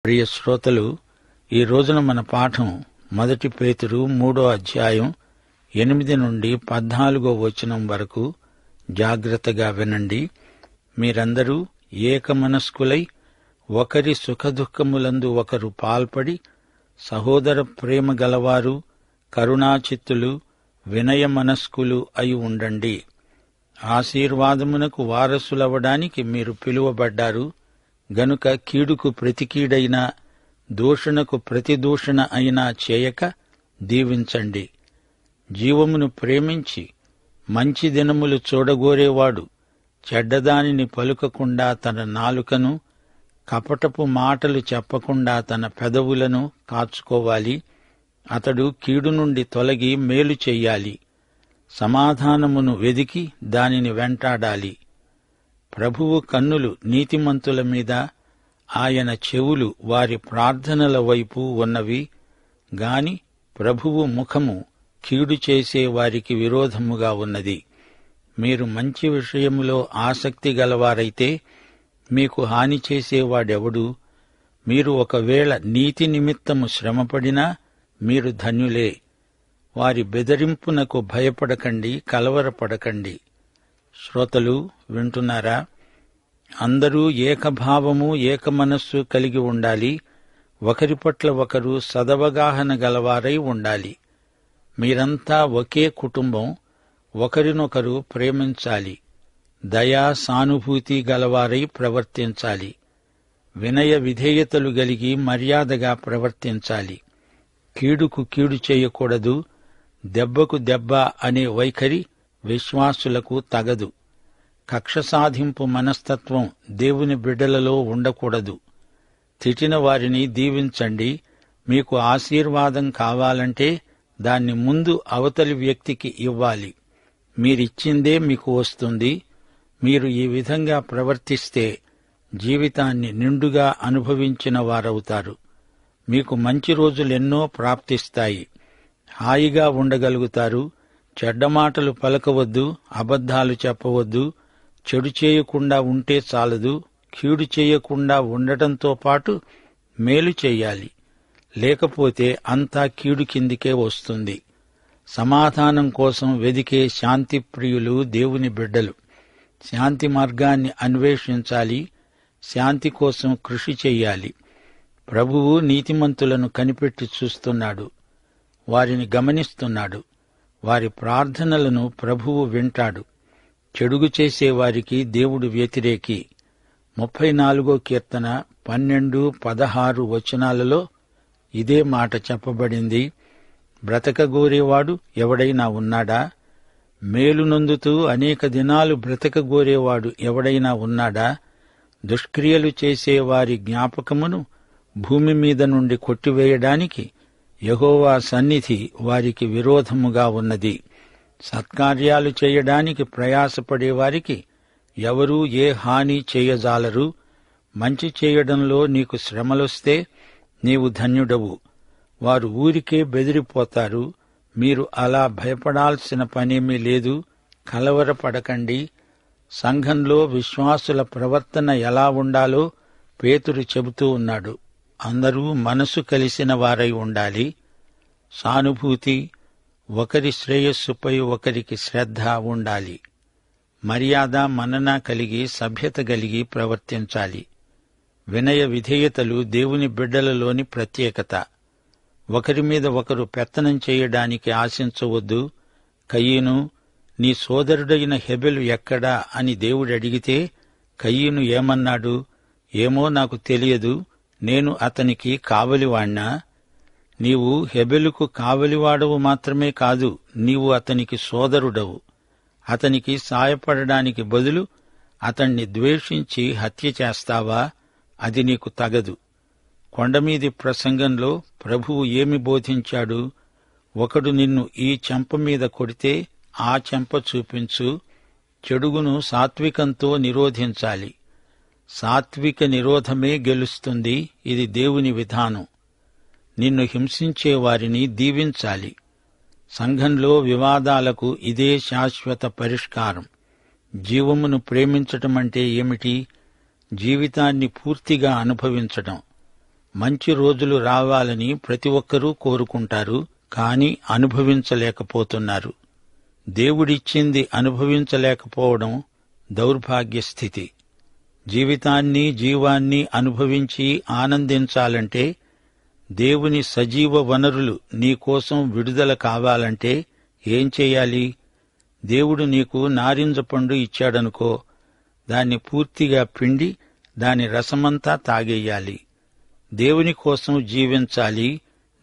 ప్రియ శ్రోతలు, ఈ రోజున మన పాఠం 1 పేతురు 3వ అధ్యాయం 8 నుండి 14వ వచనం వరకు జాగ్రత్తగా వినండి. మీరందరూ ఏకమనస్కులై ఒకరి సుఖదుఖములందు ఒకరు పాల్పడి సహోదర ప్రేమ గలవారు, కరుణాచిత్తులు, వినయ మనస్కులు అయి ఉండండి. ఆశీర్వాదమునకు వారసులవడానికి మీరు పిలువబడ్డారు గనుక కీడుకు ప్రతి కీడైనా దూషణకు ప్రతి దూషణ అయినా చేయక దీవించండి. జీవమును ప్రేమించి మంచి దినములు చూడగోరేవాడు చెడ్డదానిని పలుకకుండా తన నాలుకను, కపటపు మాటలు చెప్పకుండా తన పెదవులను కాచుకోవాలి. అతడు కీడు నుండి తొలగి మేలు చెయ్యాలి. సమాధానమును వెదికి దానిని వెంటాడాలి. ప్రభువు కన్నులు నీతిమంతుల మీద, ఆయన చెవులు వారి ప్రార్థనల వైపు ఉన్నవి గాని ప్రభువు ముఖము కీడు చేసే వారికి విరోధముగా ఉన్నది. మీరు మంచి విషయములో ఆసక్తి గలవారైతే మీకు హాని చేసేవాడెవడు? మీరు ఒకవేళ నీతి నిమిత్తము శ్రమపడినా మీరు ధన్యులే. వారి బెదిరింపునకు భయపడకండి, కలవరపడకండి. శ్రోతలు వింటున్నారా? అందరూ ఏకభావము, ఏకమనస్సు కలిగి ఉండాలి. ఒకరి పట్ల ఒకరు సదవగాహన గలవారై ఉండాలి. మీరంతా ఒకే కుటుంబం. ఒకరినొకరు ప్రేమించాలి. దయా సానుభూతి గలవారై ప్రవర్తించాలి. వినయ విధేయతలు గలిగి మర్యాదగా ప్రవర్తించాలి. కీడుకు కీడు చేయకూడదు. దెబ్బకు దెబ్బ అనే వైఖరి విశ్వాసులకు తగదు. కక్ష సాధింపు మనస్తత్వం దేవుని బిడ్డలలో ఉండకూడదు. తిట్టిన వారిని దీవించండి. మీకు ఆశీర్వాదం కావాలంటే దాన్ని ముందు అవతలి వ్యక్తికి ఇవ్వాలి. మీరిచ్చిందే మీకు వస్తుంది. మీరు ఈ విధంగా ప్రవర్తిస్తే జీవితాన్ని నిండుగా అనుభవించిన వారవుతారు. మీకు మంచి రోజులెన్నో ప్రాప్తిస్తాయి. హాయిగా ఉండగలుగుతారు. చెడ్డ మాటలు పలకవద్దు, అబద్ధాలు చెప్పవద్దు. చెడు చేయకుండా ఉంటే చాలదు, కీడు చేయకుండా ఉండటంతో పాటు మేలు చెయ్యాలి. లేకపోతే అంతా కీడు కిందికే వస్తుంది. సమాధానం కోసం వెదికే శాంతిప్రియులు దేవుని బిడ్డలు. శాంతి మార్గాన్ని అన్వేషించాలి. శాంతి కోసం కృషి చెయ్యాలి. ప్రభువు నీతిమంతులను కనిపెట్టి చూస్తున్నాడు. వారిని గమనిస్తున్నాడు. వారి ప్రార్థనలను ప్రభువు వింటాడు. చెడుగు చేసేవారికి దేవుడు వ్యతిరేకి. 34వ కీర్తన 12, 16 వచనాలలో ఇదే మాట చెప్పబడింది. బ్రతకగోరేవాడు ఎవడైనా ఉన్నాడా? మేలు నొందుతూ అనేక దినాలు బ్రతకగోరేవాడు ఎవడైనా ఉన్నాడా? దుష్క్రియలు చేసేవారి జ్ఞాపకమును భూమి మీద నుండి కొట్టివేయడానికి యెహోవా సన్నిధి వారికి విరోధముగా ఉన్నది. సత్కార్యాలు చేయడానికి ప్రయాసపడేవారికి ఎవరూ ఏ హాని చేయజాలరు. మంచి చేయడంలో నీకు శ్రమలొస్తే నీవు ధన్యుడవు. వారు ఊరికే బెదిరిపోతారు. మీరు అలా భయపడాల్సిన పనేమీ లేదు. కలవరపడకండి. సంఘంలో విశ్వాసుల ప్రవర్తన ఎలా ఉండాలో పేతురు చెబుతూ ఉన్నాడు. అందరూ మనసు కలిసిన వారై ఉండాలి. సానుభూతి, ఒకరి శ్రేయస్సుపై ఒకరికి శ్రద్ధ ఉండాలి. మర్యాద మన్నన కలిగి సభ్యత కలిగి ప్రవర్తించాలి. వినయ విధేయతలు దేవుని బిడ్డలలోని ప్రత్యేకత. ఒకరి మీద ఒకరు పెత్తనం చేయడానికి ఆశించవద్దు. కయీను, నీ సోదరుడైన హెబెలు ఎక్కడా అని దేవుడు అడిగితే కయీను ఏమన్నాడు? ఏమో నాకు తెలియదు, నేను అతనికి కావలివాణ్ణా? నీవు హెబెలుకు కావలివాడవు మాత్రమే కాదు, నీవు అతనికి సోదరుడవు. అతనికి సాయపడడానికి బదులు అతణ్ణి ద్వేషించి హత్య చేస్తావా? అది నీకు తగదు. కొండమీది ప్రసంగంలో ప్రభువు ఏమి బోధించాడు? ఒకడు నిన్ను ఈ చెంప మీద కొడితే ఆ చెంప చూపించు. చెడుగును సాత్వికంతో నిరోధించాలి. సాత్విక నిరోధమే గెలుస్తుంది. ఇది దేవుని విధానం. నిన్ను హింసించే వారిని దీవించాలి. సంఘంలో వివాదాలకు ఇదే శాశ్వత పరిష్కారం. జీవమును ప్రేమించటమంటే ఏమిటి? జీవితాన్ని పూర్తిగా అనుభవించటం. మంచి రోజులు రావాలని ప్రతి ఒక్కరూ కోరుకుంటారు, కాని అనుభవించలేకపోతున్నారు. దేవుడిచ్చింది అనుభవించలేకపోవడం దౌర్భాగ్య స్థితి. జీవితాన్ని, జీవాన్ని అనుభవించి ఆనందించాలంటే, దేవుని సజీవ వనరులు నీకోసం విడుదల కావాలంటే ఏం చెయ్యాలి? దేవుడు నీకు నారింజ పండు ఇచ్చాడనుకో, దాన్ని పూర్తిగా పిండి దాని రసమంతా తాగేయాలి. దేవుని కోసం జీవించాలి.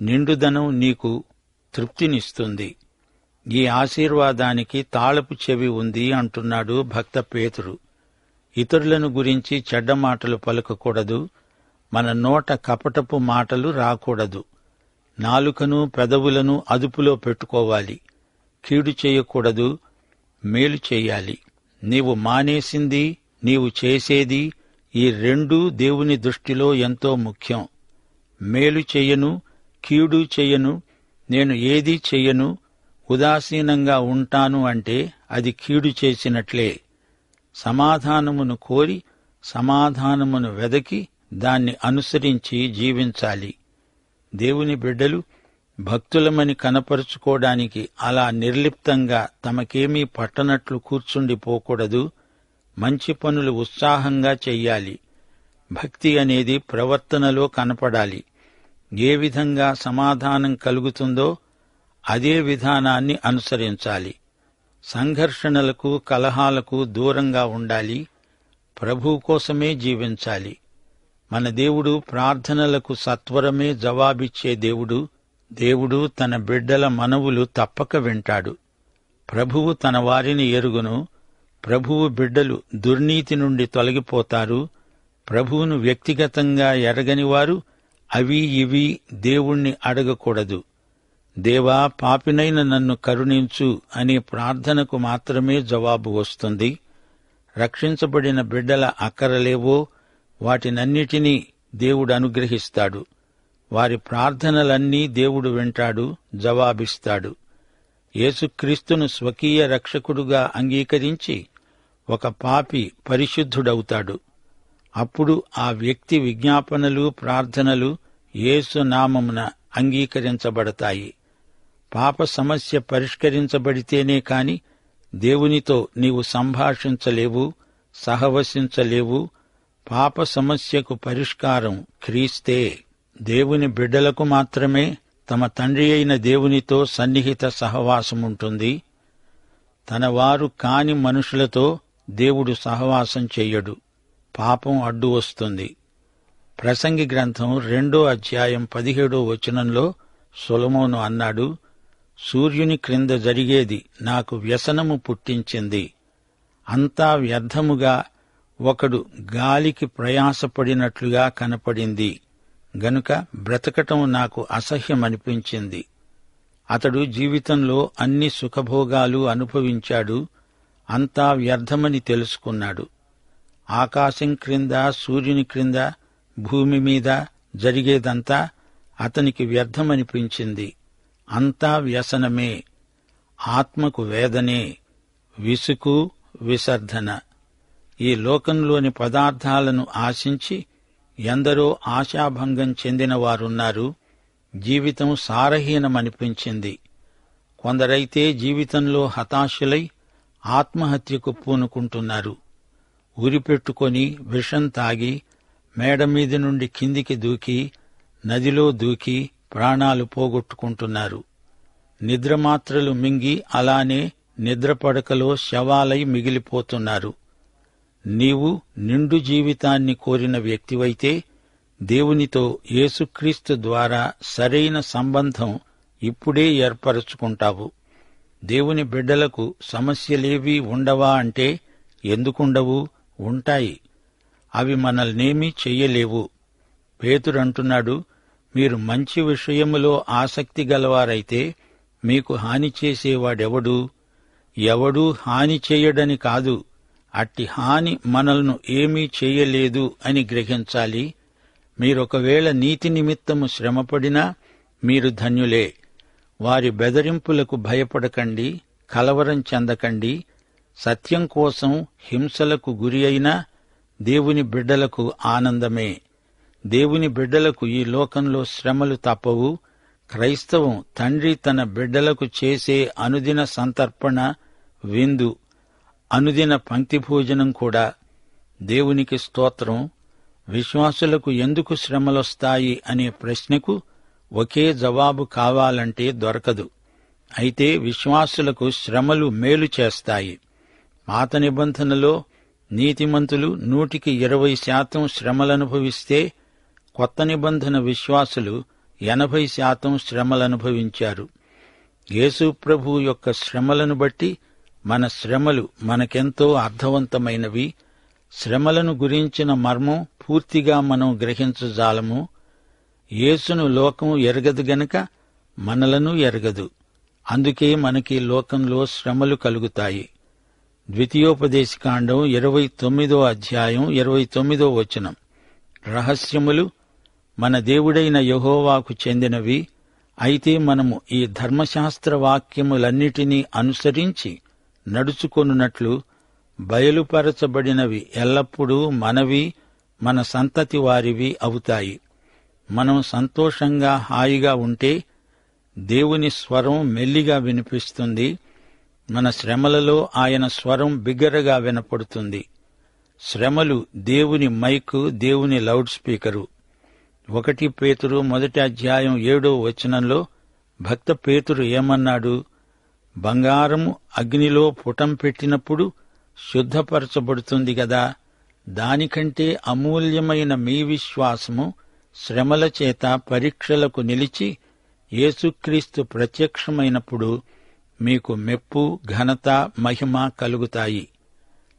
నిండుదనం నీకు తృప్తినిస్తుంది. ఈ ఆశీర్వాదానికి తాళపు చెవి ఉంది అంటున్నాడు భక్త పేతురు. ఇతరులను గురించి చెడ్డ మాటలు పలకకూడదు. మన నోట కపటపు మాటలు రాకూడదు. నాలుకను, పెదవులను అదుపులో పెట్టుకోవాలి. కీడు చేయకూడదు, మేలు చెయ్యాలి. నీవు మానేసింది, నీవు చేసేది, ఈ రెండూ దేవుని దృష్టిలో ఎంతో ముఖ్యం. మేలు చెయ్యను, కీడు చెయ్యను, నేను ఏదీ చెయ్యను, ఉదాసీనంగా ఉంటాను అంటే అది కీడు చేసినట్లే. సమాధానమును కోరి, సమాధానమును వెదకి, దాన్ని అనుసరించి జీవించాలి. దేవుని బిడ్డలు భక్తులమని కనపరుచుకోవడానికి అలా నిర్లిప్తంగా తమకేమీ పట్టనట్లు కూర్చుండిపోకూడదు. మంచి పనులు ఉత్సాహంగా చెయ్యాలి. భక్తి అనేది ప్రవర్తనలో కనపడాలి. ఏ విధంగా సమాధానం కలుగుతుందో అదే విధానాన్ని అనుసరించాలి. సంఘర్షణలకు, కలహాలకు దూరంగా ఉండాలి. ప్రభువు కోసమే జీవించాలి. మన దేవుడు ప్రార్థనలకు సత్వరమే జవాబిచ్చే దేవుడు. దేవుడు తన బిడ్డల మనవులు తప్పక వింటాడు. ప్రభువు తన వారిని ఎరుగును. ప్రభువు బిడ్డలు దుర్నీతి నుండి తొలగిపోతారు. ప్రభువును వ్యక్తిగతంగా ఎరగనివారు అవి ఇవి దేవుణ్ణి అడగకూడదు. దేవా, పాపినైన నన్ను కరుణించు అనే ప్రార్థనకు మాత్రమే జవాబు వస్తుంది. రక్షించబడిన బిడ్డల అక్కరలేవో వాటినన్నిటినీ దేవుడు అనుగ్రహిస్తాడు. వారి ప్రార్థనలన్నీ దేవుడు వింటాడు, జవాబిస్తాడు. యేసుక్రీస్తును స్వకీయ రక్షకుడుగా అంగీకరించి ఒక పాపి పరిశుద్ధుడవుతాడు. అప్పుడు ఆ వ్యక్తి విజ్ఞాపనలు, ప్రార్థనలు యేసు నామమున అంగీకరించబడతాయి. పాప సమస్య పరిష్కరించబడితేనే కాని దేవునితో నీవు సంభాషించలేవు, సహవసించలేవు. పాప సమస్యకు పరిష్కారం క్రీస్తే. దేవుని బిడ్డలకు మాత్రమే తమ తండ్రి అయిన దేవునితో సన్నిహిత సహవాసముంటుంది. తన వారు కాని మనుషులతో దేవుడు సహవాసం చెయ్యడు. పాపం అడ్డు వస్తుంది. ప్రసంగి గ్రంథం 2వ అధ్యాయం 17వ వచనంలో సొలొమోను అన్నాడు, సూర్యుని క్రింద జరిగేది నాకు వ్యసనము పుట్టించింది. అంతా వ్యర్థముగా ఒకడు గాలికి ప్రయాసపడినట్లుగా కనపడింది గనుక బ్రతకటం నాకు అసహ్యమనిపించింది. అతడు జీవితంలో అన్ని సుఖభోగాలు అనుభవించాడు. అంతా వ్యర్థమని తెలుసుకున్నాడు. ఆకాశం క్రింద, సూర్యుని క్రింద, భూమి మీద జరిగేదంతా అతనికి వ్యర్థమనిపించింది. అంతా వ్యసనమే, ఆత్మకు వేదనే, విసుకు, విసర్ధన. ఈ లోకంలోని పదార్థాలను ఆశించి ఎందరో ఆశాభంగం చెందిన వారున్నారు. జీవితం సారహీనమనిపించింది. కొందరైతే జీవితంలో హతాశులై ఆత్మహత్యకు పూనుకుంటున్నారు. ఉరిపెట్టుకొని విషం తాగి మేడమీది నుండి కిందికి దూకి, నదిలో దూకి ప్రాణాలు పోగొట్టుకుంటున్నారు. నిద్రమాత్రలు మింగి అలానే నిద్రపడకలో శవాలై మిగిలిపోతున్నారు. నీవు నిండు జీవితాన్ని కోరిన వ్యక్తివైతే దేవునితో యేసుక్రీస్తు ద్వారా సరైన సంబంధం ఇప్పుడే ఏర్పరచుకుంటావు. దేవుని బిడ్డలకు సమస్యలేవీ ఉండవా అంటే ఎందుకుండవు? ఉంటాయి. అవి మనల్నేమీ చెయ్యలేవు. పేతురంటున్నాడు, మీరు మంచి విషయములో ఆసక్తి గలవారైతే మీకు హాని చేసేవాడెవడు? ఎవడూ హాని చెయ్యడని కాదు, అట్టి హాని మనల్ని ఏమీ చెయ్యలేదు అని గ్రహించాలి. మీరొకవేళ నీతి నిమిత్తము శ్రమపడినా మీరు ధన్యులే. వారి బెదరింపులకు భయపడకండి, కలవరం చెందకండి. సత్యం కోసం హింసలకు గురి అయినా దేవుని బిడ్డలకు ఆనందమే. దేవుని బిడ్డలకు ఈ లోకంలో శ్రమలు తప్పవు. క్రైస్తవం తండ్రి తన బిడ్డలకు చేసే అనుదిన సంతర్పణ, విందు, అనుదిన పంక్తి భోజనం కూడా. దేవునికి స్తోత్రం. విశ్వాసులకు ఎందుకు శ్రమలొస్తాయి అనే ప్రశ్నకు ఒకే జవాబు కావాలంటే దొరకదు. అయితే విశ్వాసులకు శ్రమలు మేలు చేస్తాయి. పాత నిబంధనలో నీతిమంతులు 120% శ్రమలనుభవిస్తే, కొత్త నిబంధన విశ్వాసులు 80% శ్రమలనుభవించారు. యేసు ప్రభువు యొక్క శ్రమలను బట్టి మన శ్రమలు మనకెంతో అర్థవంతమైనవి. శ్రమలను గురించిన మర్మం పూర్తిగా మనం గ్రహించజాలము. యేసును లోకం ఎరగదు గనక మనలను ఎరగదు. అందుకే మనకి లోకంలో శ్రమలు కలుగుతాయి. ద్వితీయోపదేశకాండం 29వ అధ్యాయం 29వ వచనం. రహస్యములు మన దేవుడైన యెహోవాకు చెందినవి. అయితే మనము ఈ ధర్మశాస్త్ర వాక్యములన్నిటినీ అనుసరించి నడుచుకొనున్నట్లు బయలుపరచబడినవి ఎల్లప్పుడూ మనవి, మన సంతతి వారివి అవుతాయి. మనం సంతోషంగా హాయిగా ఉంటే దేవుని స్వరం మెల్లిగా వినిపిస్తుంది. మన శ్రమలలో ఆయన స్వరం బిగ్గరగా వినపడుతుంది. శ్రమలు దేవుని మైకు, దేవుని లౌడ్ స్పీకరు. 1 పేతురు 1వ అధ్యాయం 7వ వచనంలో భక్త పేతురు ఏమన్నాడు? బంగారము అగ్నిలో పుటం పెట్టినప్పుడు శుద్ధపరచబడుతుంది గదా, దానికంటే అమూల్యమైన మీ విశ్వాసము శ్రమల చేత పరీక్షలకు నిలిచి యేసుక్రీస్తు ప్రత్యక్షమైనప్పుడు మీకు మెప్పు, ఘనత, మహిమ కలుగుతాయి.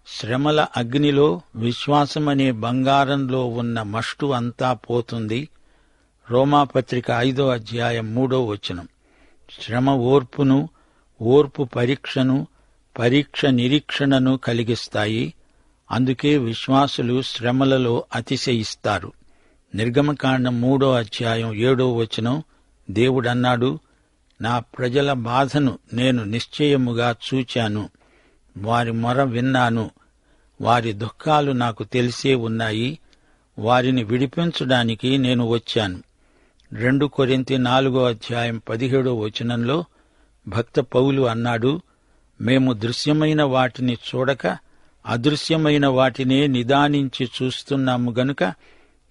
శ్రమల అగ్నిలో విశ్వాసమనే బంగారంలో ఉన్న మష్టు అంతా పోతుంది. రోమాపత్రిక 5వ అధ్యాయం 3వ వచనం. శ్రమ ఓర్పును, ఓర్పు పరీక్షను, పరీక్ష నిరీక్షణను కలిగిస్తాయి. అందుకే విశ్వాసులు శ్రమలలో అతిశయిస్తారు. నిర్గమకాండం 3వ అధ్యాయం 7వ వచనం. దేవుడన్నాడు, నా ప్రజల బాధను నేను నిశ్చయముగా చూచాను, వారి మొర విన్నాను, వారి దుఃఖాలు నాకు తెలిసే ఉన్నాయి, వారిని విడిపించడానికి నేను వచ్చాను. 2 కొరింథీ 4వ అధ్యాయం 17వ వచనంలో భక్త పౌలు అన్నాడు, మేము దృశ్యమైన వాటిని చూడక అదృశ్యమైన వాటినే నిదానించి చూస్తున్నాము గనుక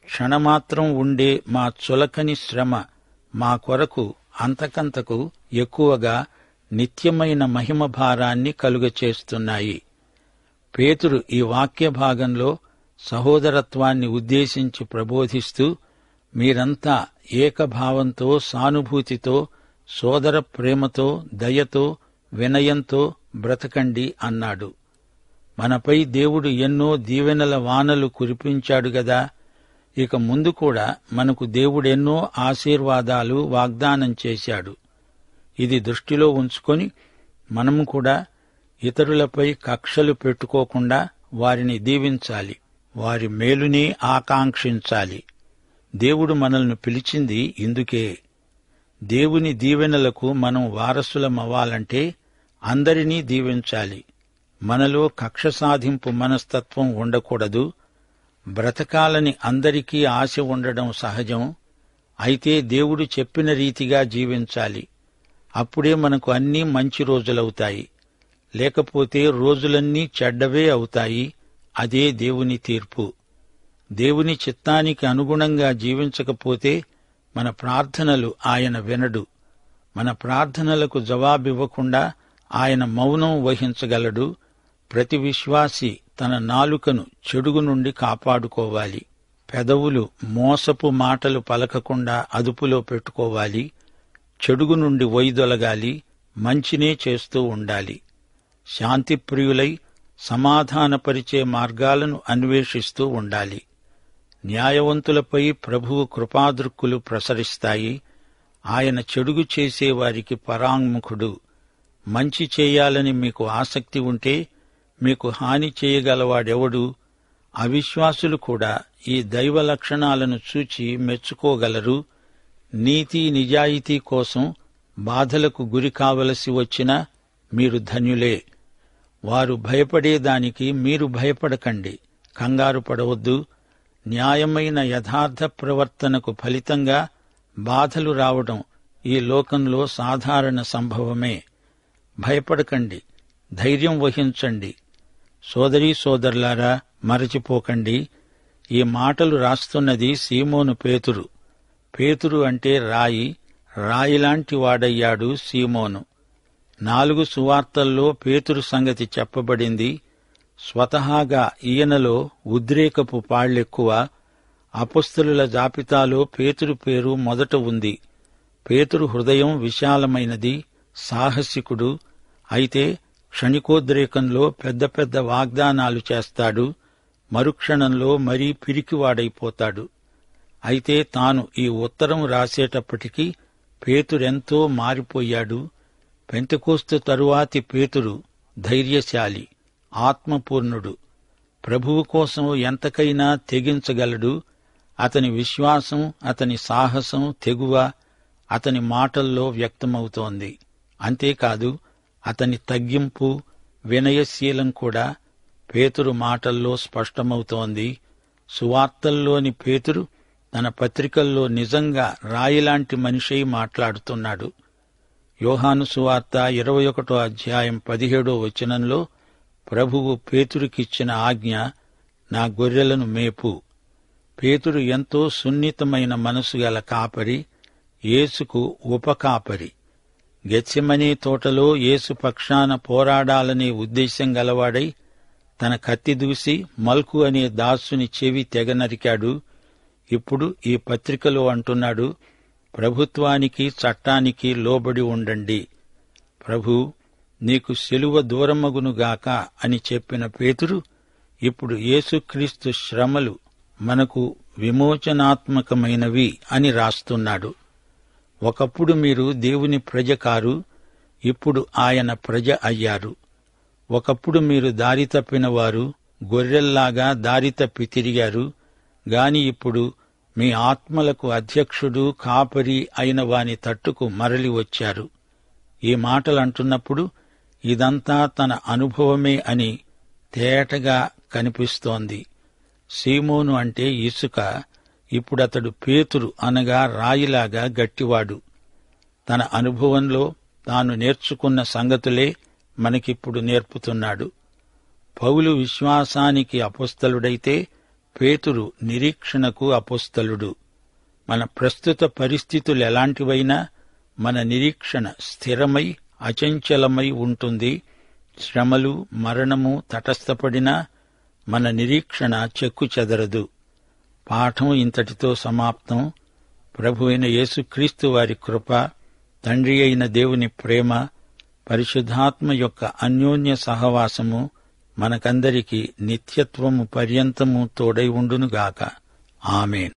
క్షణమాత్రం ఉండే మా చులకని శ్రమ మా కొరకు అంతకంతకు ఎక్కువగా నిత్యమైన మహిమ భారాన్ని కలుగచేస్తున్నాయి. పేతురు ఈ వాక్య భాగంలో సహోదరత్వాన్ని ఉద్దేశించి ప్రబోధిస్తూ, మీరంతా ఏకభావంతో, సానుభూతితో, సోదర ప్రేమతో, దయతో, వినయంతో బ్రతకండి అన్నాడు. మనపై దేవుడు ఎన్నో దీవెనల వానలు కురిపించాడు గదా, ఇక ముందు కూడా మనకు దేవుడెన్నో ఆశీర్వాదాలు వాగ్దానం చేశాడు. ఇది దృష్టిలో ఉంచుకొని మనము కూడా ఇతరులపై కక్షలు పెట్టుకోకుండా వారిని దీవించాలి, వారి మేలునే ఆకాంక్షించాలి. దేవుడు మనల్ని పిలిచింది ఇందుకే. దేవుని దీవెనలకు మనం వారసులమవ్వాలంటే అందరినీ దీవించాలి. మనలో కక్ష సాధింపు మనస్తత్వం ఉండకూడదు. బ్రతకాలని అందరికీ ఆశ ఉండడం సహజం. అయితే దేవుడు చెప్పిన రీతిగా జీవించాలి. అప్పుడే మనకు అన్నీ మంచి రోజులవుతాయి. లేకపోతే రోజులన్నీ చెడ్డవే అవుతాయి. అదే దేవుని తీర్పు. దేవుని చిత్తానికి అనుగుణంగా జీవించకపోతే మన ప్రార్థనలు ఆయన వినడు. మన ప్రార్థనలకు జవాబివ్వకుండా ఆయన మౌనం వహించగలడు. ప్రతి విశ్వాసి తన నాలుకను చెడుగు నుండి కాపాడుకోవాలి. పెదవులు మోసపు మాటలు పలకకుండా అదుపులో పెట్టుకోవాలి. చెడుగు నుండి వైదొలగాలి, మంచినే చేస్తూ ఉండాలి. శాంతిప్రియులై సమాధానపరిచే మార్గాలను అన్వేషిస్తూ ఉండాలి. న్యాయవంతులపై ప్రభువు కృపాదృక్కులు ప్రసరిస్తాయి. ఆయన చెడుగు చేసేవారికి పరాంగుఖుడు. మంచి చేయాలని మీకు ఆసక్తి ఉంటే మీకు హాని చేయగలవాడెవడు? అవిశ్వాసులు కూడా ఈ దైవ లక్షణాలను చూచి మెచ్చుకోగలరు. నీతి నిజాయితీ కోసం బాధలకు గురి కావలసి వచ్చినా మీరు ధన్యులే. వారు భయపడేదానికి మీరు భయపడకండి, కంగారు పడవద్దు. న్యాయమైన యథార్థ ప్రవర్తనకు ఫలితంగా బాధలు రావడం ఈ లోకంలో సాధారణ సంభవమే. భయపడకండి, ధైర్యం వహించండి. సోదరీ సోదరులారా, మరచిపోకండి, ఈ మాటలు రాస్తున్నది సీమోను పేతురు. పేతురు అంటే రాయి, రాయిలాంటి వాడయ్యాడు సీమోను. 4 సువార్తల్లో పేతురు సంగతి చెప్పబడింది. స్వతహాగా ఈయనలో ఉద్రేకపు పాళ్లెక్కువ. అపొస్తలుల జాబితాలో పేతురు పేరు మొదట ఉంది. పేతురు హృదయం విశాలమైనది, సాహసికుడు. అయితే క్షణికోద్రేకంలో పెద్ద పెద్ద వాగ్దానాలు చేస్తాడు. మరుక్షణంలో మరీ పిరికివాడైపోతాడు. అయితే తాను ఈ ఉత్తరం రాసేటప్పటికీ పేతురెంతో మారిపోయాడు. పెంతెకోస్తు తరువాతి పేతురు ధైర్యశాలి, ఆత్మపూర్ణుడు. ప్రభువు కోసం ఎంతకైనా తెగించగలడు. అతని విశ్వాసం, అతని సాహసం, తెగువ అతని మాటల్లో వ్యక్తమవుతోంది. అంతేకాదు, అతని తగ్గింపు, వినయశీలం కూడా పేతురు మాటల్లో స్పష్టమవుతోంది. సువార్తల్లోని పేతురు తన పత్రికల్లో నిజంగా రాయిలాంటి మనిషై మాట్లాడుతున్నాడు. యోహాను సువార్త 21వ అధ్యాయం 17వ వచనంలో ప్రభువు పేతురుకిచ్చిన ఆజ్ఞ, నా గొర్రెలను మేపు. పేతురు ఎంతో సున్నితమైన మనసు గల కాపరి, యేసుకు ఉపకాపరి. గెత్సెమనే తోటలో యేసు పక్షాన పోరాడాలనే ఉద్దేశం గలవాడై తన కత్తి దూసి మల్కు అనే దాసుని చెవి తెగ నరికాడు. ఇప్పుడు ఈ పత్రికలో అంటున్నాడు, ప్రభుత్వానికి, చట్టానికి లోబడి ఉండండి. ప్రభూ, నీకు సిలువ దూరమగునుగాక అని చెప్పిన పేతురు ఇప్పుడు యేసుక్రీస్తు శ్రమలు మనకు విమోచనాత్మకమైనవి అని రాస్తున్నాడు. ఒకప్పుడు మీరు దేవుని ప్రజ కారు, ఇప్పుడు ఆయన ప్రజ అయ్యారు. ఒకప్పుడు మీరు దారి తప్పినవారు, గొర్రెల్లాగా దారి తప్పి తిరిగారు. గాని ఇప్పుడు మీ ఆత్మలకు అధ్యక్షుడు, కాపరి అయిన వాని తట్టుకు మరలి వచ్చారు. ఈ మాటలంటున్నప్పుడు ఇదంతా తన అనుభవమే అని తేటగా కనిపిస్తోంది. సీమోను అంటే ఇసుక, ఇప్పుడతడు పేతురు అనగా రాయిలాగా గట్టివాడు. తన అనుభవంలో తాను నేర్చుకున్న సంగతులే మనకిప్పుడు నేర్పుతున్నాడు. పౌలు విశ్వాసానికి అపొస్తలుడైతే పేతురు నిరీక్షణకు అపొస్తలుడు. మన ప్రస్తుత పరిస్థితులెలాంటివైనా మన నిరీక్షణ స్థిరమై అచంచలమై ఉంటుంది. శ్రమలు, మరణము తటస్థపడినా మన నిరీక్షణ చెక్కుచెదరదు. పాఠం ఇంతటితో సమాప్తం. ప్రభువైన యేసుక్రీస్తు వారి కృప, తండ్రి అయిన దేవుని ప్రేమ, పరిశుద్ధాత్మ యొక్క అన్యోన్య సహవాసము మనకందరికీ నిత్యత్వము పర్యంతము తోడై ఉండునుగాక. ఆమేన్.